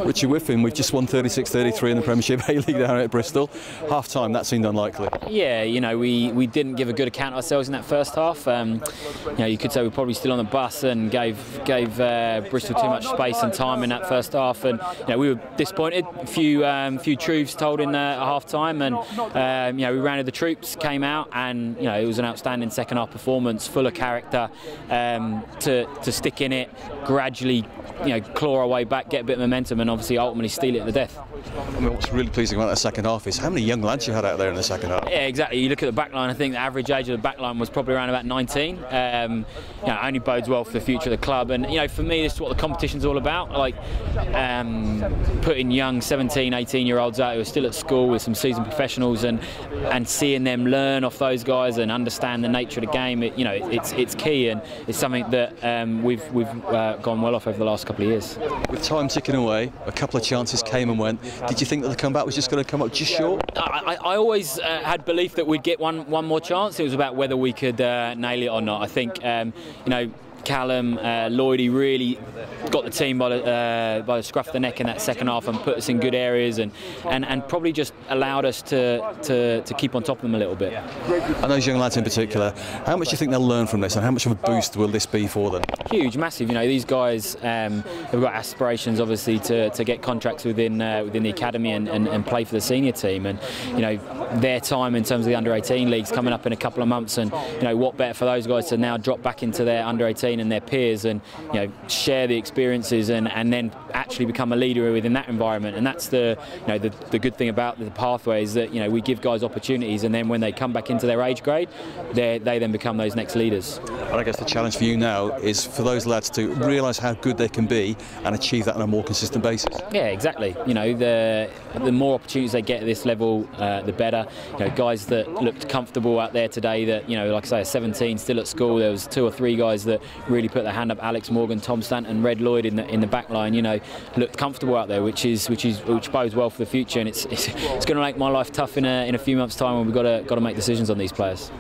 Richard Whiffin, we've just won 36-33 in the Premiership A League down at Bristol. Half time, that seemed unlikely. Yeah, you know, we didn't give a good account of ourselves in that first half. You know, you could say we're probably still on the bus and gave Bristol too much space and time in that first half, and you know, we were disappointed. A few truths told in at half time, and you know, we rounded the troops, came out, and you know, it was an outstanding second half performance, full of character, to stick in it, gradually, you know, claw our way back, get a bit of momentum, and obviously ultimately steal it to the death. I mean, what's really pleasing about the second half is how many young lads you had out there in the second half. Yeah, exactly. You look at the back line, I think the average age of the back line was probably around about 19. You know, only bodes well for the future of the club, and you know, for me, this is what the competition's all about. Like putting young 17, 18-year-olds out who are still at school with some seasoned professionals, and seeing them learn off those guys and understand the nature of the game. You know, it's key, and it's something that we've gone well off over the last couple of years. With time ticking away, a couple of chances came and went. Did you think that the comeback was just going to come up just short? I always had belief that we'd get one more chance. It was about whether we could nail it or not. I think you know, Callum, Lloydie really got the team by the scruff of the neck in that second half and put us in good areas, and probably just allowed us to keep on top of them a little bit. And those young lads in particular, how much do you think they'll learn from this, and how much of a boost will this be for them? Huge, massive. You know, these guys have got aspirations, obviously, to get contracts within the academy and play for the senior team, and you know, their time in terms of the under-18 leagues coming up in a couple of months, and you know, what better for those guys to now drop back into their under-18 and their peers, and you know, share the experiences, and then actually become a leader within that environment. And that's the good thing about the pathway, is that you know, we give guys opportunities, and then when they come back into their age grade, they then become those next leaders. And I guess the challenge for you now is for those lads to realise how good they can be and achieve that on a more consistent basis. Yeah, exactly. You know, the more opportunities they get at this level, the better. You know, guys that looked comfortable out there today, that you know, like I say, 17 still at school. There was 2 or 3 guys that really put their hand up. Alex Morgan, Tom Stanton, Red Lloyd in the back line. You know, looked comfortable out there, which bodes well for the future. And it's going to make my life tough in a few months' time when we've got to make decisions on these players.